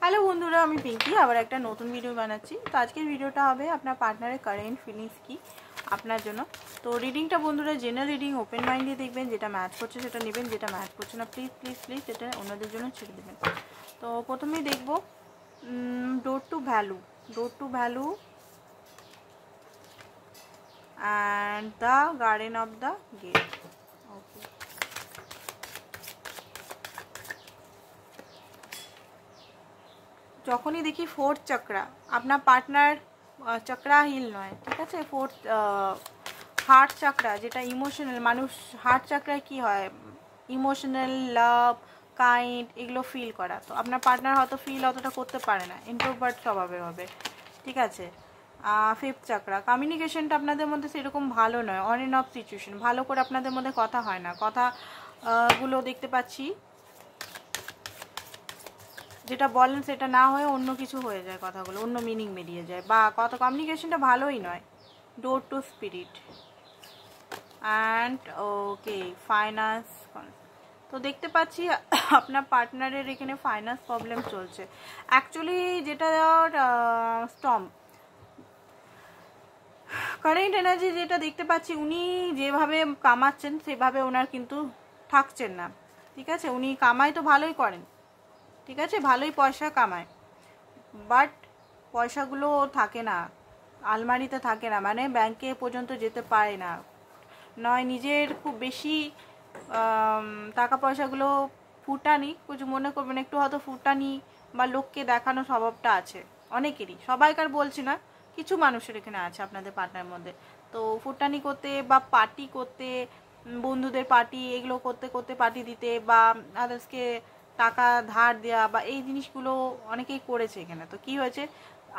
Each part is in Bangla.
হ্যালো বন্ধুরা, আমি পিঙ্কি আবার একটা নতুন ভিডিও বানাচ্ছি। তো আজকের ভিডিওটা হবে আপনার পার্টনারের কারেন্ট ফিলিংস কি আপনার জন্য। তো রিডিংটা বন্ধুরা জেনারেল রিডিং, ওপেন মাইন্ড দিয়ে দেখবেন। যেটা ম্যাচ করছে সেটা নেবেন, যেটা ম্যাচ করছে না প্লিজ প্লিজ প্লিজ সেটা অন্যদের জন্য ছেড়ে দেবেন। তো প্রথমেই দেখব door to value and the garden of the gate. Okay, যখনই দেখি ফোর্থ চক্রা, আপনার পার্টনার চক্রা হিল নয়, ঠিক আছে। ফোর্থ হার্ট চক্রা, যেটা ইমোশনাল মানুষ, হার্ট চক্রায় কি হয়, ইমোশনাল, লাভ, কাইন্ড, এগুলো ফিল করা। তো আপনার পার্টনার হয়তো ফিল অতটা করতে পারে না, ইন্ট্রোভার্ট স্বভাবের হবে, ঠিক আছে। ফিফথ চক্রা, কমিউনিকেশনটা আপনাদের মধ্যে সেরকম ভালো নয়, অন এন্ড অফ সিচুয়েশন, ভালো করে আপনাদের মধ্যে কথা হয় না, কথাগুলো দেখতে পাচ্ছি যেটা বলেন সেটা না হয়ে অন্য কিছু হয়ে যায়, কথাগুলো অন্য মিনিং বেরিয়ে যায়, বা কথা কমিউনিকেশনটা ভালোই নয়। Door to spirit and okay finance. তো দেখতে পাচ্ছি আপনার পার্টনারের এখানে ফাইন্যান্স প্রবলেম চলছে। অ্যাকচুয়ালি যেটা স্টর্ম কারেন্ট এনার্জি যেটা দেখতে পাচ্ছি, উনি যেভাবে কামাচ্ছেন সেভাবে ওনার কিন্তু থাকছেন না, ঠিক আছে। উনি কামাই তো ভালোই করেন, ঠিক আছে, ভালোই পয়সা কামায়, বাট পয়সাগুলো থাকে না, আলমারিতে থাকে না, মানে ব্যাংকে পর্যন্ত যেতে পারে না, নয় নিজের খুব বেশি টাকা পয়সাগুলো ফুটানি, কিছু মনে করবেন একটু হয়তো ফুটানি বা লোককে দেখানো স্বভাবটা আছে অনেকেরই, সবাইকার বলছি না, কিছু মানুষের এখানে আছে আপনাদের পার্টনার মধ্যে। তো ফুটানি করতে বা পার্টি করতে, বন্ধুদের পার্টি, এগুলো করতে করতে পার্টি দিতে, বা আদার্সকে টাকা ধার দেওয়া, বা এই জিনিসগুলো অনেকেই করেছে এখানে। তো কি হয়েছে,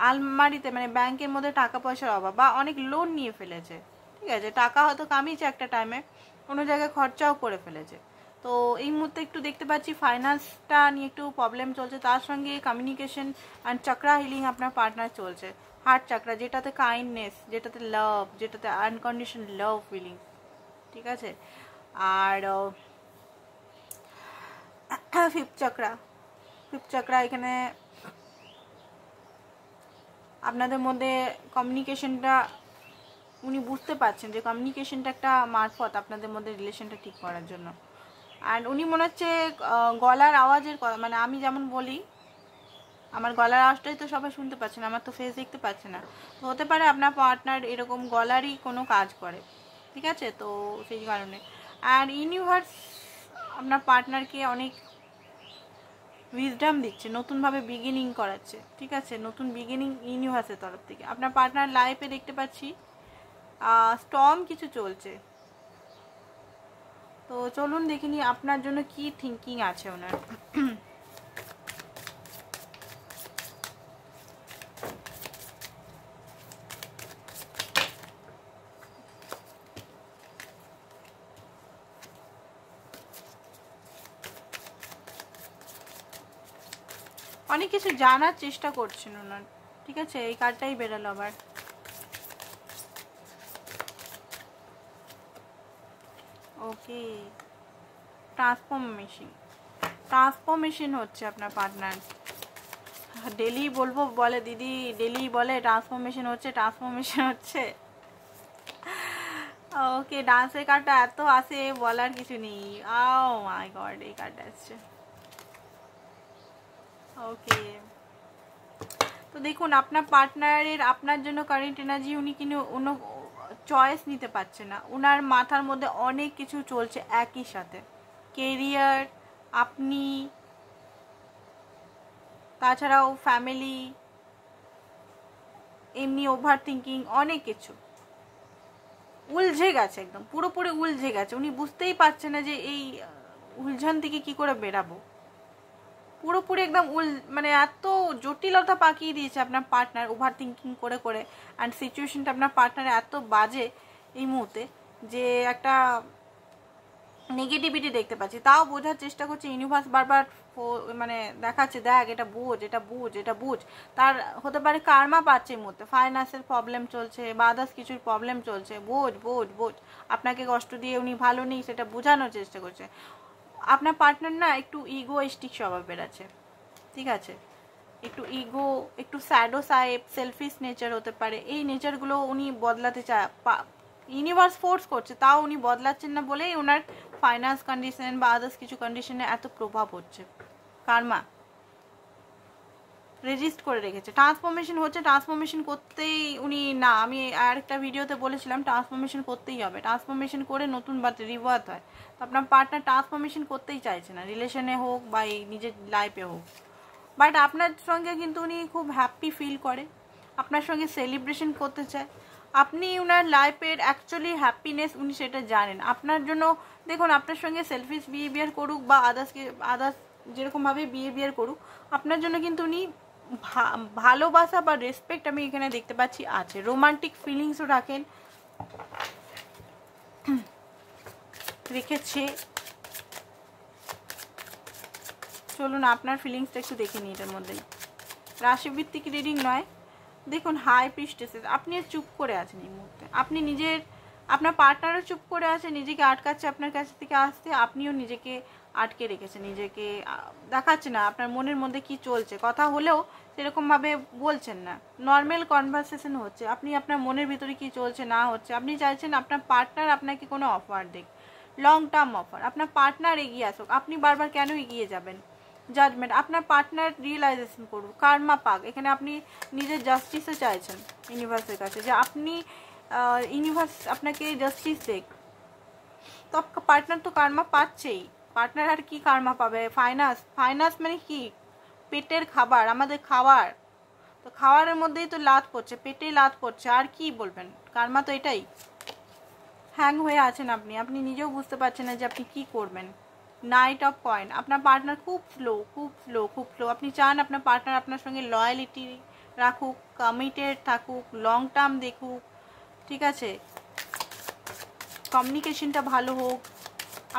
আলমারিতে মানে ব্যাংকের মধ্যে টাকা পয়সার অভাব, বা অনেক লোন নিয়ে ফেলেছে, ঠিক আছে। টাকা হয়তো কামিয়েছে একটা টাইমে, কোনো জায়গায় খরচাও করে ফেলেছে। তো এই মুহূর্তে একটু দেখতে পাচ্ছি ফাইন্যান্সটা নিয়ে একটু প্রবলেম চলছে, তার সঙ্গে কমিউনিকেশন অ্যান্ড চক্রা হিলিং আপনার পার্টনার চলছে। হার্ট চক্রা, যেটাতে কাইন্ডনেস, যেটাতে লাভ, যেটাতে আনকন্ডিশনাল লাভ ফিলিং, ঠিক আছে। আর ফিফথ চক্রা এখানে আপনাদের মধ্যে কমিউনিকেশনটা, উনি বুঝতে পারছেন যে কমিউনিকেশনটা একটা মারফত আপনাদের মধ্যে রিলেশনটা ঠিক করার জন্য। অ্যান্ড উনি মনে হচ্ছে গলার আওয়াজের মানে আমি যেমন বলি, আমার গলার আওয়াজটাই তো সবাই শুনতে পাচ্ছে না, আমার তো ফেস দেখতে পাচ্ছে না, তো হতে পারে আপনার পার্টনার এরকম গলারই কোনো কাজ করে, ঠিক আছে। তো সেই কারণে অ্যান্ড ইউনিভার্স আপনার পার্টনারকে অনেক উইজডম দিচ্ছে, নতুনভাবে বিগিনিং করাচ্ছে, ঠিক আছে, নতুন বিগিনিং ইউনিভার্সের তরফ থেকে। আপনার পার্টনার লাইফে দেখতে পাচ্ছি স্টর্ম কিছু চলছে। তো চলুন দেখিনি আপনার জন্য কি থিঙ্কিং আছে ওনার। অনেক কিছু জানার চেষ্টা করছেন ওনার, ঠিক আছে। এই কার্ডটাই বেরোলো আবার। ওকে, ট্রান্সফরমেশন হচ্ছে আপনার পার্টনার। ডেলি বলবো বলে দিদি, ডেলি বলে ট্রান্সফরমেশন হচ্ছে। ওকে, ডান্সের কার্ডটা এত আসে বলার কিছু নেই। ও মাই গড, এই কার্ডটা আসছে। ওকে, তো দেখুন আপনার পার্টনারের আপনার জন্য কারেন্ট এনার্জি, উনি কিন্তু কোনো চয়েস নিতে পারছে না, ওনার মাথার মধ্যে অনেক কিছু চলছে একই সাথে, কেরিয়ার, আপনি, তাছাড়াও ফ্যামিলি, এমনি ওভার থিঙ্কিং, অনেক কিছু উলঝে গেছে, একদম পুরোপুরি উলঝে গেছে। উনি বুঝতেই পারছে না যে এই উলঝন থেকে কি করে বেরাবো, পুরোপুরি একদম মানে এত জটিলতা পাকিয়ে দিয়েছে আপনার পার্টনার ওভার থিঙ্কিং করে করে। অ্যান্ড সিচুয়েশনটা আপনার পার্টনার এত বাজে এই মুহূর্তে যে একটা নেগেটিভিটি দেখতে পাচ্ছি। তাও বোঝার চেষ্টা করছে ইউনিভার্স, বারবার মানে দেখাচ্ছে, দেখ এটা বুঝ। তার হতে পারে কার্মা পাচ্ছে এই মুহূর্তে, ফাইন্যান্সের প্রবলেম চলছে বা আদার্স কিছুর প্রবলেম চলছে, বোঝ। আপনাকে কষ্ট দিয়ে উনি ভালো নেই সেটা বোঝানোর চেষ্টা করছে। আপনার পার্টনার না একটু ইগোইস্টিক স্বভাবের আছে, ঠিক আছে। একটু ইগো, একটু স্যাডো সাইড, সেলফিশ নেচার হতে পারে। এই নেচারগুলো উনি বদলাতে চায়, ইউনিভার্স ফোর্স করছে, তাও উনি বদলাচ্ছেন না বলেই ওনার ফাইন্যান্স কন্ডিশন বা আদার্স কিছু কন্ডিশনে এত প্রভাব হচ্ছে। কার্মা রেজিস্ট করে রেখেছে, ট্রান্সফরমেশন হচ্ছে, ট্রান্সফরমেশন করতেই উনি না, আমি আর একটা ভিডিওতে বলেছিলাম ট্রান্সফরমেশন করতেই হবে, ট্রান্সফরমেশন করে নতুন রিবার্থ হয়। তো আপনার পার্টনার ট্রান্সফরমেশন করতেই চাইছে না, রিলেশনে হোক বা এই নিজের লাইফে হোক, বাট আপনার সঙ্গে কিন্তু উনি খুব হ্যাপি ফিল করে, আপনার সঙ্গে সেলিব্রেশন করতে চায়। আপনি ওনার লাইফের অ্যাকচুয়ালি হ্যাপিনেস উনি সেটা জানেন। আপনার জন্য দেখুন, আপনার সঙ্গে সেলফিশ বিহেভিয়ার করুক বা আদার্স যেরকমভাবে বিহেভিয়ার করুক, আপনার জন্য কিন্তু উনি ভালোবাসা বা রেসপেক্ট আমি এখানে দেখতে পাচ্ছি আছে। রোমান্টিক ফিলিংসও রেখেছে। চলুন আপনার ফিলিংসটা একটু দেখে নিই এটার মধ্যেই। রাশিভিত্তিক রিডিং নয়। দেখুন হাই প্রিস্টেসেস, আপনি চুপ করে আছেন এই মুহূর্তে, আপনি আপনার পার্টনারও চুপ করে আছে, নিজেকে আটকাচ্ছে আপনার কাছ থেকে আসতে, আপনিও নিজেকে আটকে রেখেছেন, নিজেকে দেখাচ্ছে না আপনার মনের মধ্যে কি চলছে। কথা হলেও সেরকমভাবে বলছেন না, নর্মাল কনভারসেশন হচ্ছে, আপনি আপনার মনের ভিতরে কি চলছে না হচ্ছে আপনি চাইছেন আপনার পার্টনার আপনাকে কোনো অফার দেখ, লং টার্ম অফার, আপনার পার্টনার এগিয়ে আসুক। আপনি বারবার কেন এগিয়ে যাবেন? জাজমেন্ট, আপনার পার্টনার রিয়েলাইজেশন করুক, কার্মা পাক। এখানে আপনি নিজের জাস্টিসও চাইছেন ইউনিভার্সের কাছে, যে আপনি ইউনিভার্স আপনাকে জাস্টিস দেখ। তো পার্টনার তো কার্মা পাচ্ছেই, পার্টনার আর কি কার্মা পাবে? ফাইন্যান্স মানে কি? পেটের খাবার, আমাদের খাবার, তো খাওয়ারের মধ্যেই তো লাত পড়ছে, পেটেই লাত পড়ছে, আর কি বলবেন? কার্মা তো এটাই। হ্যাং হয়ে আছেন আপনি নিজেও বুঝতে পারছেন না যে আপনি কি করবেন। নাইট অফ কয়েন, আপনার পার্টনার খুব স্লো। আপনি চান আপনার পার্টনার আপনার সঙ্গে লয়ালিটি রাখুক, কমিটেড থাকুক, লং টার্ম দেখুক, ঠিক আছে, কমিউনিকেশনটা ভালো হোক,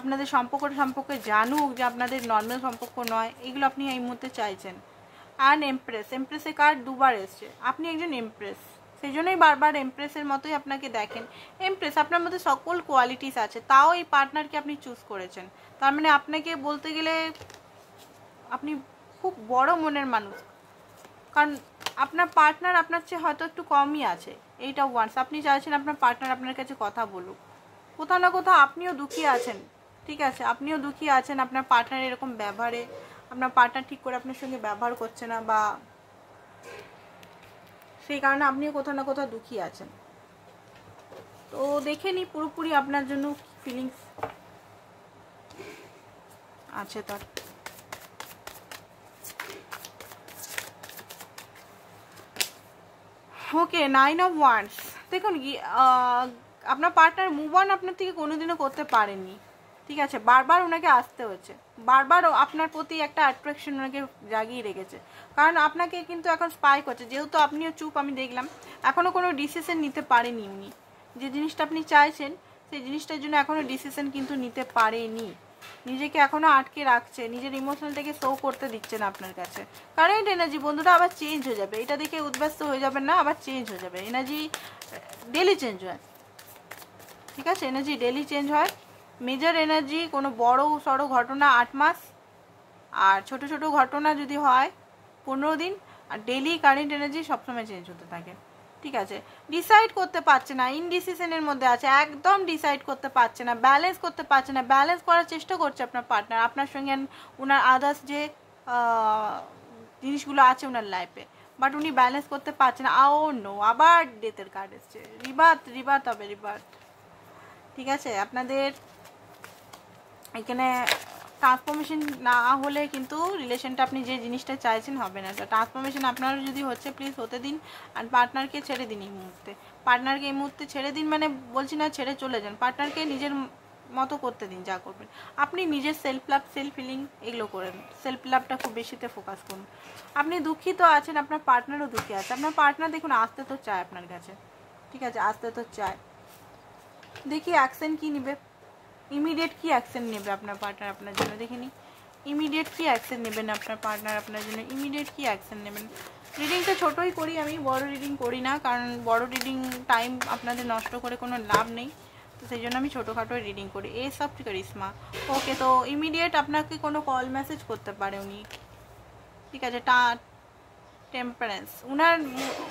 আপনাদের সম্পর্কে জানুক যে আপনাদের নর্মাল সম্পর্ক নয়, এগুলো আপনি এই মুহূর্তে চাইছেন। অ্যান্ড এমপ্রেসের কার্ড দুবার এসছে, আপনি একজন এমপ্রেস, সেই জন্যই বারবার এমপ্রেসের মতোই আপনাকে দেখেন। এমপ্রেস, আপনার মধ্যে সকল কোয়ালিটিস আছে, তাও এই পার্টনারকে আপনি চুজ করেছেন, তার মানে আপনাকে বলতে গেলে আপনি খুব বড় মনের মানুষ, কারণ আপনার পার্টনার আপনার চেয়ে হয়তো একটু কমই আছে। এইটা ওয়ান্স, আপনি চাইছেন আপনার পার্টনার আপনার কাছে কথা বলুক, কোথাও না কোথাও আপনিও দুঃখী আছেন, ঠিক আছে, আপনিও দুঃখী আছেন আপনার পার্টনার এরকম ব্যবহারে, আপনার পার্টনার ঠিক করে আপনার সঙ্গে ব্যবহার করছে না, বা সেই কারণে আপনিও কোথাও না কোথাও দুঃখী আছেন। তো দেখে নি পুরোপুরি আপনার জন্য ফিলিংস আছে তার। ওকে, 9 অফ ওয়ান্ডস, দেখুন কি আপনার পার্টনার মুভ অন আপনার থেকে কোনোদিনও করতে পারেননি, ঠিক আছে, বারবার ওনাকে আসতে হচ্ছে, বারবার আপনার প্রতি একটা অ্যাট্রাকশন ওনাকে জাগিয়ে রেখেছে, কারণ আপনাকে কিন্তু এখন স্পাই করছে, যেহেতু আপনিও চুপ আমি দেখলাম, এখনও কোনো ডিসিশন নিতে পারেনি উনি, যে জিনিসটা আপনি চাইছেন সেই জিনিসটার জন্য এখনও ডিসিশন কিন্তু নিতে পারেনি, নিজেকে এখনও আটকে রাখছে, নিজের ইমোশনালটাকে শো করতে দিচ্ছে না আপনার কাছে। কারেন্ট এনার্জি বন্ধুরা আবার চেঞ্জ হয়ে যাবে, এটা দেখে উদ্ব্যস্ত হয়ে যাবেন না, আবার চেঞ্জ হয়ে যাবে, এনার্জি ডেলি চেঞ্জ হয়, ঠিক আছে, এনার্জি ডেলি চেঞ্জ হয়। মেজর এনার্জি কোনো বড় সড়ো ঘটনা 8 মাস, আর ছোট ছোট ঘটনা যদি হয় 15 দিন, আর ডেলি কারেন্ট এনার্জি সবসময় চেঞ্জ হতে থাকে, ঠিক আছে। ডিসাইড করতে পারছে না, ইনডিসিশনের মধ্যে আছে, একদম ডিসাইড করতে পারছে না, ব্যালেন্স করতে পারছে না, ব্যালেন্স করার চেষ্টা করছে আপনার পার্টনার আপনার সঙ্গে ওনার আদার্স যে জিনিসগুলো আছে ওনার লাইফে, বাট উনি ব্যালেন্স করতে পারছে না। নো, আবার ডেথের কার্ড এসছে, রিবার্থ হবে, ঠিক আছে। আপনাদের এখানে ট্রান্সফরমেশন না হলে কিন্তু রিলেশনটা আপনি যে জিনিসটা চাইছেন হবে না। তো ট্রান্সফরমেশন আপনার যদি হচ্ছে প্লিজ হতে দিন, আর পার্টনারকে ছেড়ে দিন এই মুহূর্তে, পার্টনারকে এই মুহূর্তে ছেড়ে দিন, মানে বলছি না ছেড়ে চলে যান, পার্টনারকে নিজের মতো করতে দিন, যা করবেন আপনি নিজের সেলফ লাভ, সেলফ ফিলিং এগুলো করেন, সেলফ লাভটা খুব বেশিতে ফোকাস করুন। আপনি দুঃখিত আছেন, আপনার পার্টনারও দুঃখী আছে, আপনার পার্টনার দেখুন আসতে তো চায় আপনার কাছে, ঠিক আছে, আসতে তো চায়। দেখি অ্যাকশন কি নেবে, ইমিডিয়েট কি অ্যাকশন নেবে আপনার পার্টনার আপনার জন্য, দেখিনি ইমিডিয়েট কি অ্যাকশন নেবেন আপনার পার্টনার আপনার জন্য, ইমিডিয়েট কি অ্যাকশন নেবেন। রিডিংটা ছোটোই করি আমি, বড় রিডিং করি না, কারণ বড় রিডিং টাইম আপনাদের নষ্ট করে কোনো লাভ নেই, তো সেই জন্য আমি ছোটোখাটো রিডিং করি। এই সব কারিশমা, ওকে, তো ইমিডিয়েট আপনাকে কোনো কল মেসেজ করতে পারে উনি, ঠিক আছে, টেম্পারেন্স,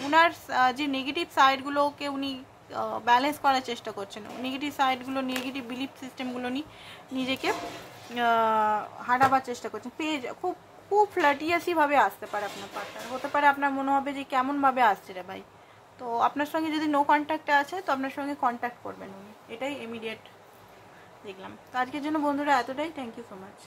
উনার যে নেগেটিভ সাইডগুলোকে উনি ব্যালেন্স করার চেষ্টা করছেন, নেগেটিভ সাইডগুলো, নেগেটিভ বিলিফ সিস্টেমগুলো নিয়ে নিজেকে হাঁটাবার চেষ্টা করছেন। পেয়ে খুব খুব ফ্লাটিয়াসিভাবে আসতে পারে আপনার পার্টনার, হতে পারে আপনার মনে হবে যে কেমনভাবে আসছে রে ভাই। তো আপনার সঙ্গে যদি নো কন্ট্যাক্টে আছে তো আপনার সঙ্গে কন্ট্যাক্ট করবেন উনি, এটাই ইমিডিয়েট দেখলাম। তো আজকের জন্য বন্ধুরা এতটাই, থ্যাংক ইউ সো মাচ।